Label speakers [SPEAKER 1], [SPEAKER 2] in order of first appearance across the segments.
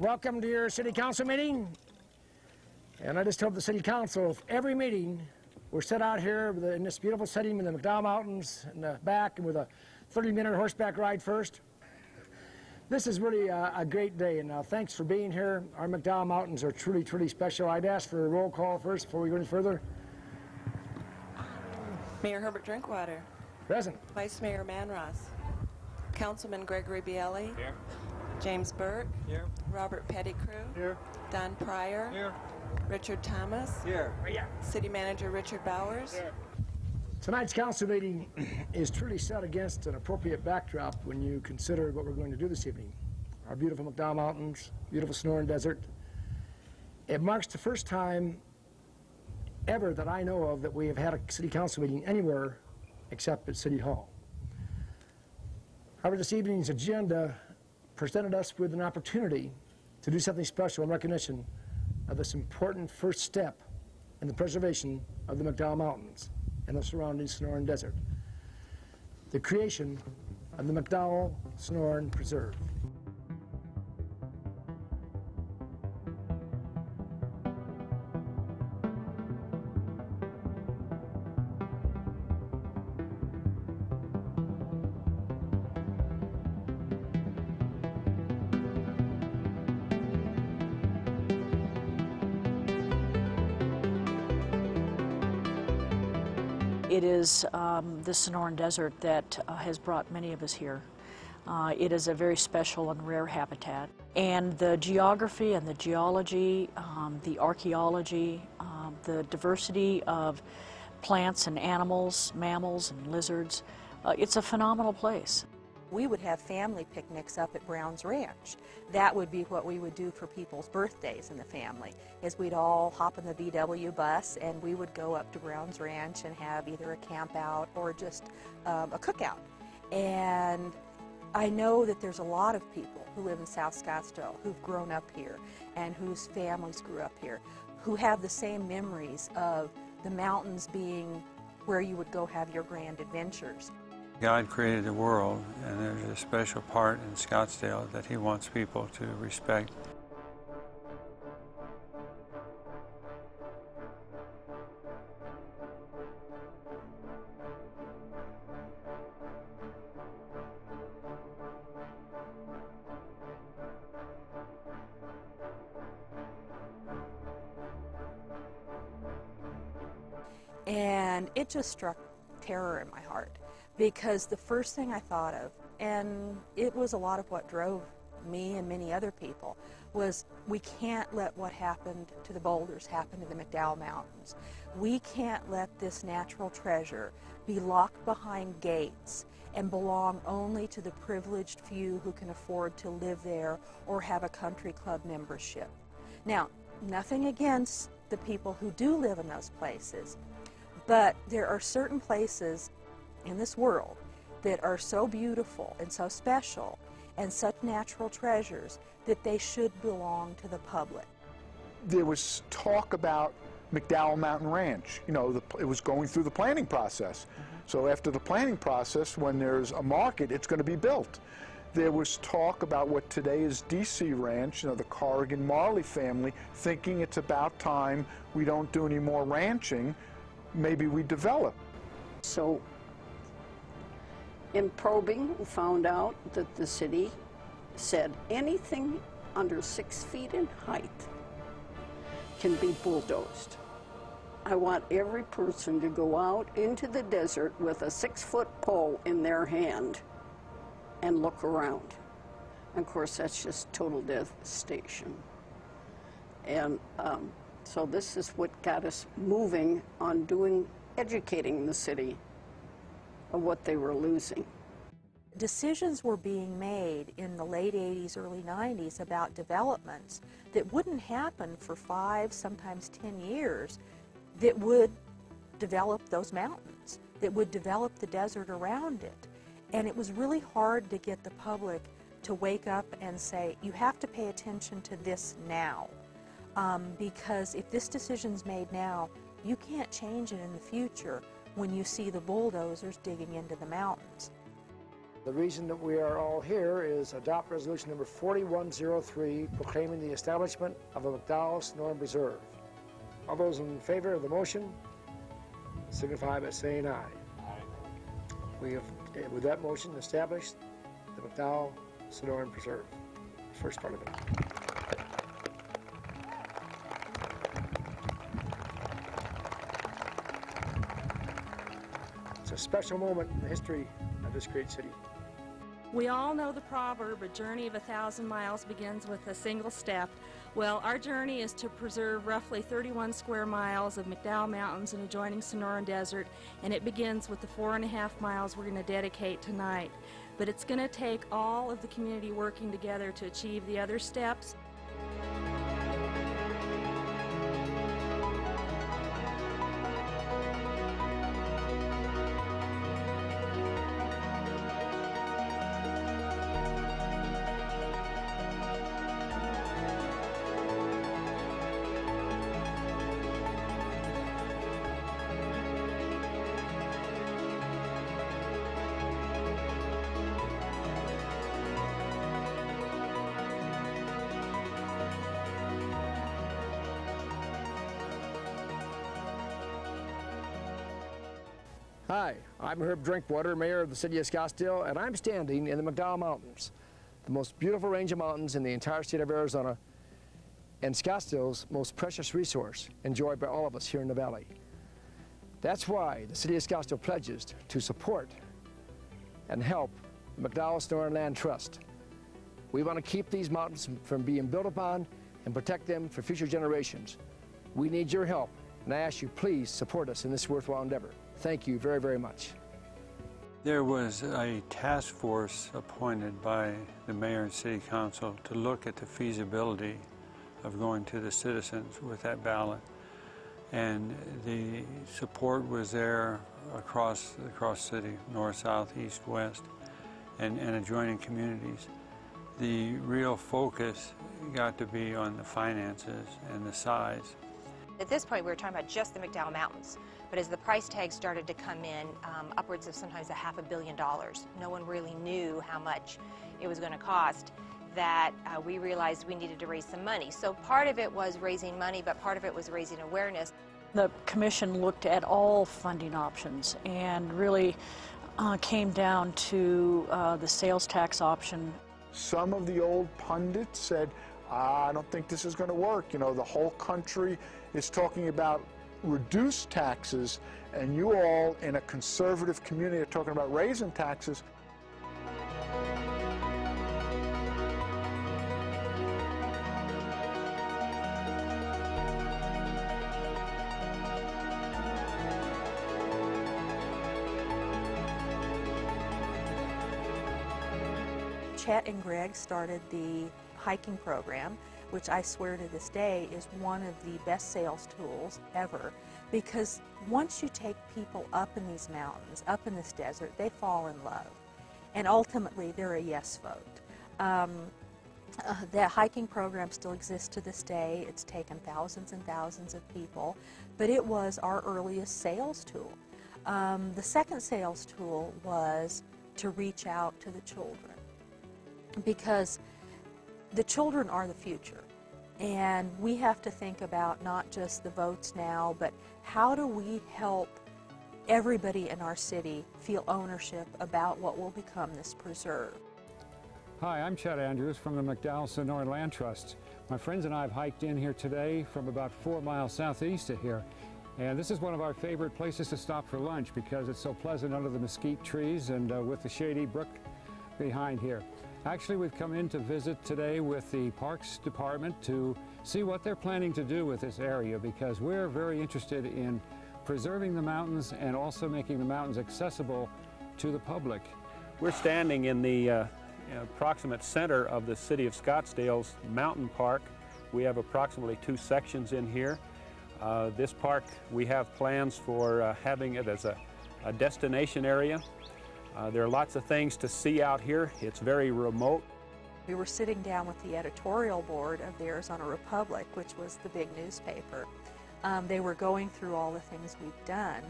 [SPEAKER 1] Welcome to your City Council meeting. And I just told the City Council, if every meeting we're set out here in this beautiful setting in the McDowell Mountains in the back and with a 30-minute horseback ride first. This is really a great day, and thanks for being here. Our McDowell Mountains are truly, truly special. I'd ask for a roll call first before we go any further.
[SPEAKER 2] Mayor Herbert Drinkwater.
[SPEAKER 1] Present.
[SPEAKER 2] Vice Mayor Manross. Councilman Gregory Bielli.
[SPEAKER 3] Here.
[SPEAKER 2] James Burke.
[SPEAKER 3] Here.
[SPEAKER 2] Robert Pettigrew.
[SPEAKER 3] Here.
[SPEAKER 2] Don Pryor.
[SPEAKER 3] Here.
[SPEAKER 2] Richard Thomas.
[SPEAKER 3] Here.
[SPEAKER 2] City Manager Richard Bowers.
[SPEAKER 3] Here.
[SPEAKER 1] Tonight's council meeting is truly set against an appropriate backdrop when you consider what we're going to do this evening. Our beautiful McDowell Mountains, beautiful Sonoran Desert. It marks the first time ever that I know of that we have had a city council meeting anywhere except at City Hall. However, this evening's agenda presented us with an opportunity to do something special in recognition of this important first step in the preservation of the McDowell Mountains and the surrounding Sonoran Desert, the creation of the McDowell Sonoran Preserve.
[SPEAKER 4] It is the Sonoran Desert that has brought many of us here. It is a very special and rare habitat. And the geography and the geology, the archaeology, the diversity of plants and animals, mammals and lizards, it's a phenomenal place.
[SPEAKER 5] We would have family picnics up at Brown's Ranch. That would be what we would do for people's birthdays in the family, is we'd all hop in the VW bus and we would go up to Brown's Ranch and have either a camp out or just a cookout. And I know that there's a lot of people who live in South Scottsdale who've grown up here and whose families grew up here, who have the same memories of the mountains being where you would go have your grand adventures.
[SPEAKER 3] God created the world, and there's a special part in Scottsdale that He wants people to respect.
[SPEAKER 5] And it just struck terror in my heart. Because the first thing I thought of, and it was a lot of what drove me and many other people, was we can't let what happened to the boulders happen to the McDowell Mountains. We can't let this natural treasure be locked behind gates and belong only to the privileged few who can afford to live there or have a country club membership. Now, nothing against the people who do live in those places, but there are certain places in this world that are so beautiful and so special and such natural treasures that they should belong to the public.
[SPEAKER 6] There was talk about McDowell Mountain Ranch. You know, it was going through the planning process. So after the planning process, when there's a market, it's going to be built. There was talk about what today is DC Ranch, you know, the Corrigan-Marley family, thinking it's about time we don't do any more ranching, maybe we develop.
[SPEAKER 7] So in probing, we found out that the city said anything under 6 feet in height can be bulldozed. I want every person to go out into the desert with a 6-foot pole in their hand and look around. And of course, that's just total devastation. And so this is what got us moving on educating the city of what they were losing.
[SPEAKER 5] Decisions were being made in the late 80s, early 90s about developments that wouldn't happen for 5, sometimes 10 years, that would develop those mountains, that would develop the desert around it. And it was really hard to get the public to wake up and say, you have to pay attention to this now. Because if this decision's made now, you can't change it in the future when you see the bulldozers digging into the mountains.
[SPEAKER 1] The reason that we are all here is adopt resolution number 4103 proclaiming the establishment of a McDowell Sonoran Preserve. All those in favor of the motion signify by saying aye. Aye. We have, with that motion, established the McDowell Sonoran Preserve. First part of it. It's a special moment in the history of this great city.
[SPEAKER 8] We all know the proverb, a journey of 1,000 miles begins with a single step. Well, our journey is to preserve roughly 31 square miles of McDowell Mountains and adjoining Sonoran Desert, and it begins with the 4.5 miles we're going to dedicate tonight. But it's going to take all of the community working together to achieve the other steps.
[SPEAKER 1] Hi, I'm Herb Drinkwater, Mayor of the City of Scottsdale, and I'm standing in the McDowell Mountains, the most beautiful range of mountains in the entire state of Arizona, and Scottsdale's most precious resource, enjoyed by all of us here in the valley. That's why the City of Scottsdale pledges to support and help the McDowell Sonoran Land Trust. We want to keep these mountains from being built upon and protect them for future generations. We need your help, and I ask you please support us in this worthwhile endeavor. Thank you very, very much.
[SPEAKER 3] There was a task force appointed by the mayor and city council to look at the feasibility of going to the citizens with that ballot. And the support was there across the city, north, south, east, west, and adjoining communities. The real focus got to be on the finances and the size.
[SPEAKER 9] At this point, we were talking about just the McDowell Mountains, but as the price tag started to come in, upwards of sometimes $500 million, no one really knew how much it was going to cost, that we realized we needed to raise some money. So part of it was raising money, but part of it was raising awareness.
[SPEAKER 4] The commission looked at all funding options and really came down to the sales tax option.
[SPEAKER 6] Some of the old pundits said, I don't think this is going to work. You know, the whole country is talking about reduced taxes, and you all in a conservative community are talking about raising taxes.
[SPEAKER 5] Chet and Greg started the hiking program, which I swear to this day is one of the best sales tools ever, because once you take people up in these mountains, up in this desert, they fall in love, and ultimately they're a yes vote. That hiking program still exists to this day. It's taken thousands and thousands of people, but it was our earliest sales tool. The second sales tool was to reach out to the children, because the children are the future, and we have to think about not just the votes now, but how do we help everybody in our city feel ownership about what will become this preserve.
[SPEAKER 10] Hi, I'm Chet Andrews from the McDowell Sonoran Land Trust. My friends and I have hiked in here today from about 4 miles southeast of here, and this is one of our favorite places to stop for lunch because it's so pleasant under the mesquite trees and with the shady brook behind here. Actually, we've come in to visit today with the Parks Department to see what they're planning to do with this area, because we're very interested in preserving the mountains and also making the mountains accessible to the public.
[SPEAKER 11] We're standing in the approximate center of the city of Scottsdale's mountain park. We have approximately 2 sections in here. This park, we have plans for having it as a destination area. There are lots of things to see out here. It's very remote.
[SPEAKER 5] We were sitting down with the editorial board of the Arizona Republic, which was the big newspaper. They were going through all the things we've done,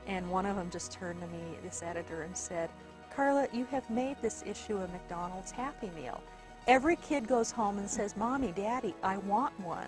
[SPEAKER 5] and one of them just turned to me, this editor, and said, Carla, you have made this issue a McDonald's Happy Meal. Every kid goes home and says, Mommy, Daddy, I want one.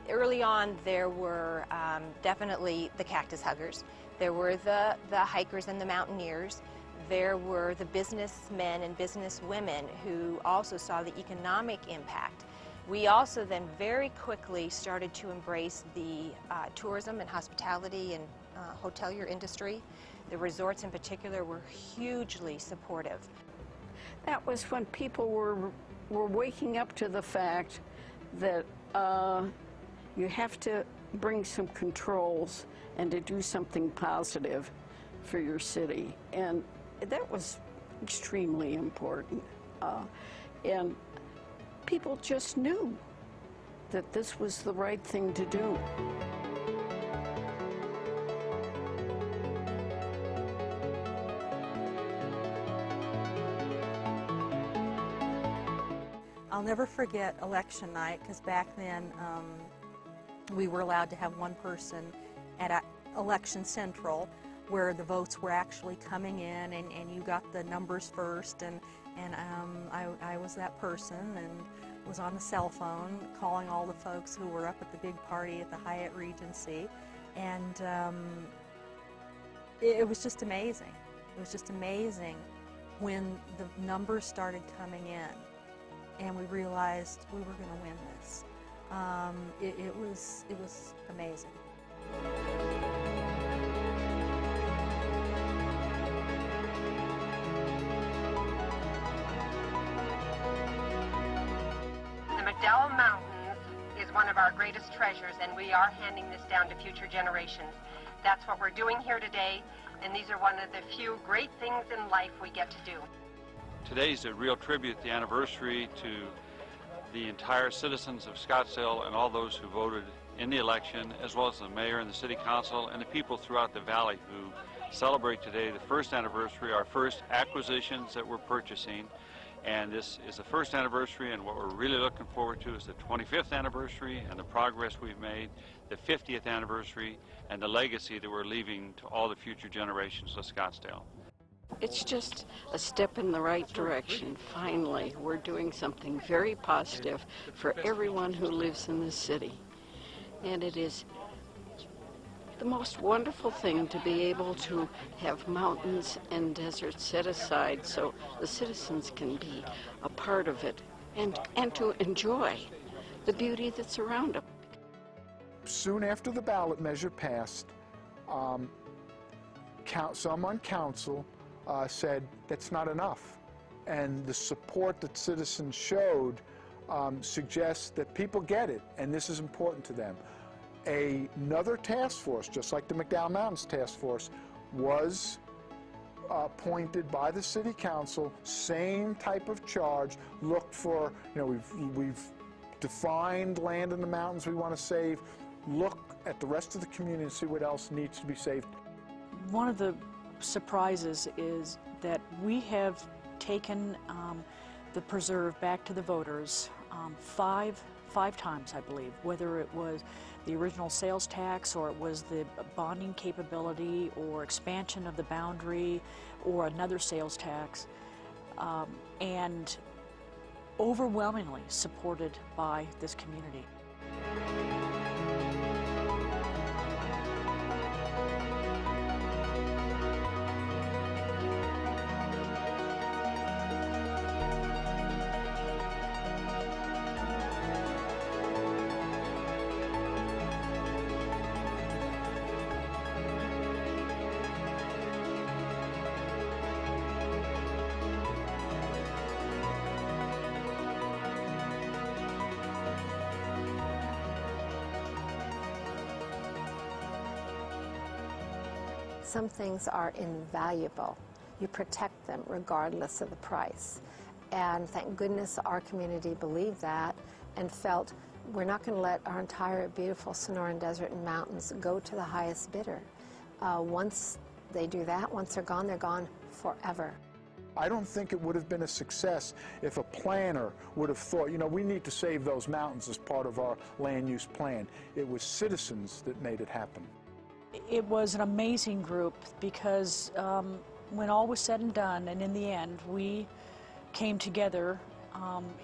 [SPEAKER 9] Early on, there were definitely the cactus huggers. There were the hikers and the mountaineers. There were the businessmen and businesswomen who also saw the economic impact. We also then very quickly started to embrace the tourism and hospitality and hotelier industry. The resorts in particular were hugely supportive.
[SPEAKER 7] That was when people were waking up to the fact that you have to bring some controls and to do something positive for your city. And that was extremely important. And people just knew that this was the right thing to do.
[SPEAKER 5] I'll never forget election night, because back then we were allowed to have one person at Election Central where the votes were actually coming in, and you got the numbers first, and I was that person and was on the cell phone calling all the folks who were up at the big party at the Hyatt Regency, and it was just amazing. It was just amazing when the numbers started coming in and we realized we were going to win this. It was amazing.
[SPEAKER 12] The McDowell Mountains is one of our greatest treasures, and we are handing this down to future generations. That's what we're doing here today, and these are one of the few great things in life we get to do.
[SPEAKER 3] Today's a real tribute, the anniversary, to the entire citizens of Scottsdale and all those who voted in the election, as well as the mayor and the city council and the people throughout the valley who celebrate today the first anniversary, our first acquisitions that we're purchasing. And this is the first anniversary, and what we're really looking forward to is the 25th anniversary and the progress we've made, the 50th anniversary, and the legacy that we're leaving to all the future generations of Scottsdale.
[SPEAKER 7] It's just a step in the right direction. Finally, we're doing something very positive for everyone who lives in this city. And it is the most wonderful thing to be able to have mountains and deserts set aside so the citizens can be a part of it and to enjoy the beauty that's around them.
[SPEAKER 6] Soon after the ballot measure passed, some on council said that's not enough. And the support that citizens showed suggests that people get it, and this is important to them. Another task force, just like the McDowell Mountains Task Force, was appointed by the city council, same type of charge, looked for, we've defined land in the mountains we want to save, look at the rest of the community and see what else needs to be saved.
[SPEAKER 4] One of the surprises is that we have taken the preserve back to the voters five times, I believe, whether it was the original sales tax or it was the bonding capability or expansion of the boundary or another sales tax, and overwhelmingly supported by this community.
[SPEAKER 13] Some things are invaluable. You protect them regardless of the price. And thank goodness our community believed that and felt we're not going to let our entire beautiful Sonoran Desert and mountains go to the highest bidder. Once they do that, once they're gone forever.
[SPEAKER 6] I don't think it would have been a success if a planner would have thought, we need to save those mountains as part of our land use plan. It was citizens that made it happen.
[SPEAKER 4] It was an amazing group because when all was said and done, and in the end, we came together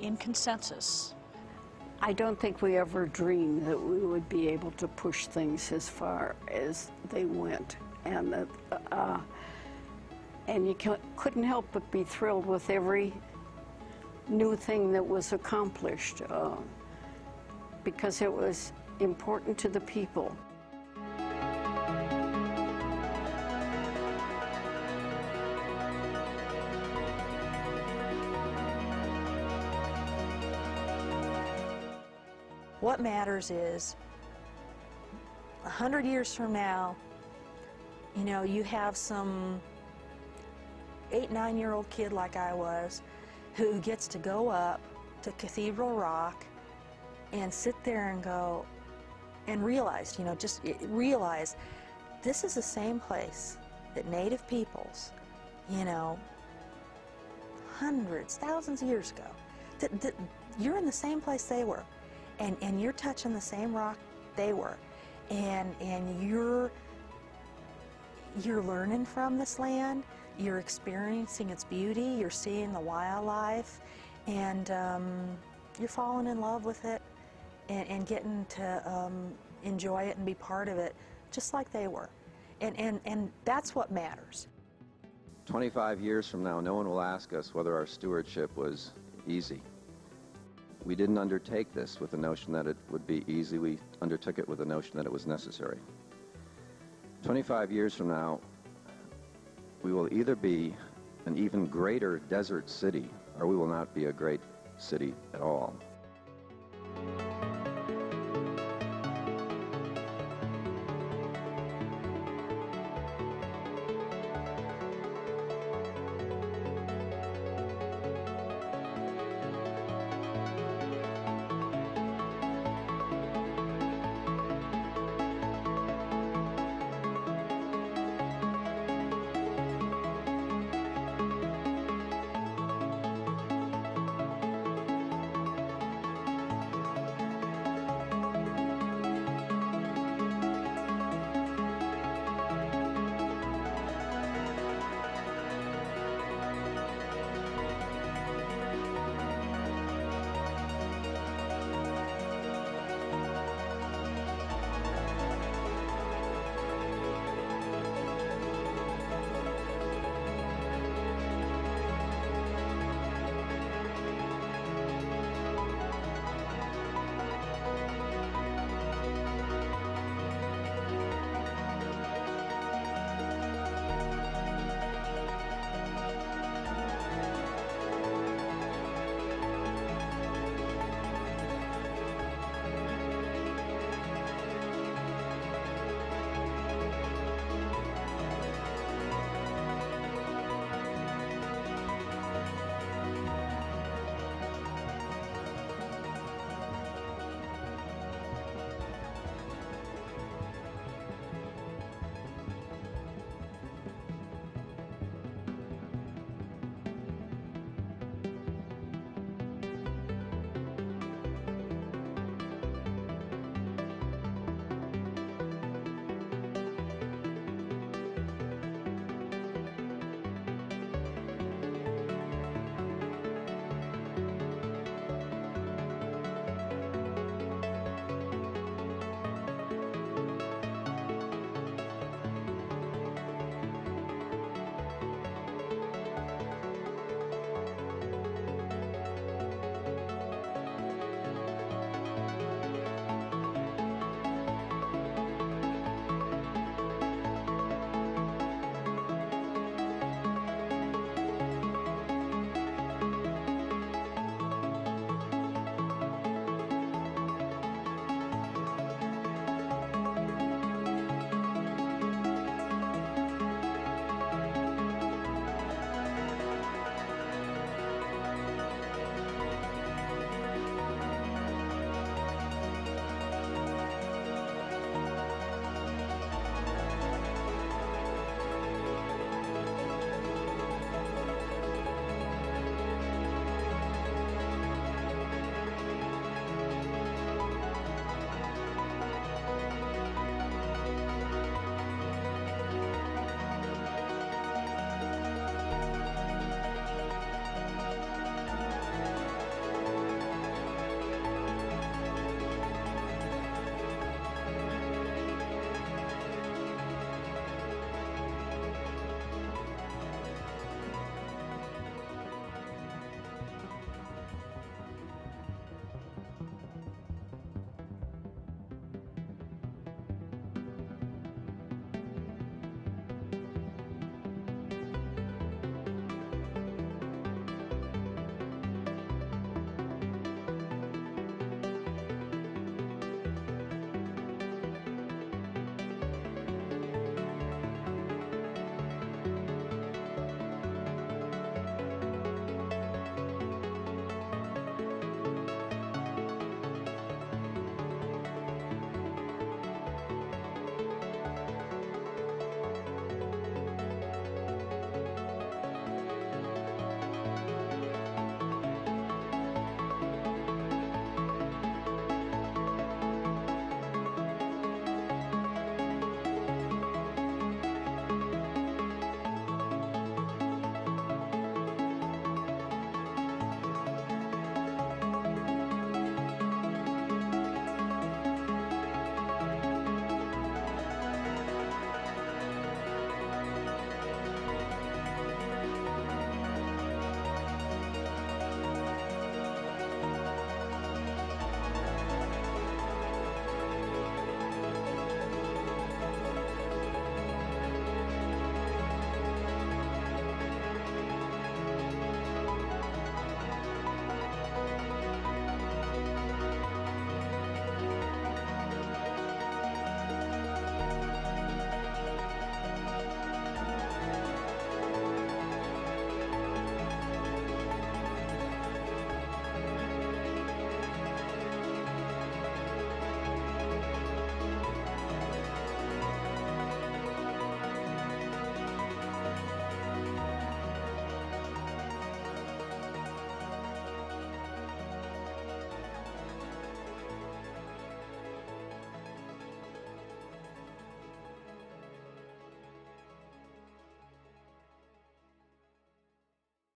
[SPEAKER 4] in consensus.
[SPEAKER 7] I don't think we ever dreamed that we would be able to push things as far as they went, and that, and you couldn't help but be thrilled with every new thing that was accomplished, because it was important to the people.
[SPEAKER 5] What matters is 100 years from now, you know, you have some 8-, 9-year-old kid like I was who gets to go up to Cathedral Rock and sit there and go and realize, you know, just realize this is the same place that Native peoples, you know, hundreds, thousands of years ago, you're in the same place they were. And you're touching the same rock they were, and you're learning from this land, you're experiencing its beauty, you're seeing the wildlife, and you're falling in love with it, and getting to enjoy it and be part of it, just like they were, and that's what matters.
[SPEAKER 14] 25 years from now, no one will ask us whether our stewardship was easy. We didn't undertake this with the notion that it would be easy. We undertook it with the notion that it was necessary. 25 years from now, we will either be an even greater desert city, or we will not be a great city at all.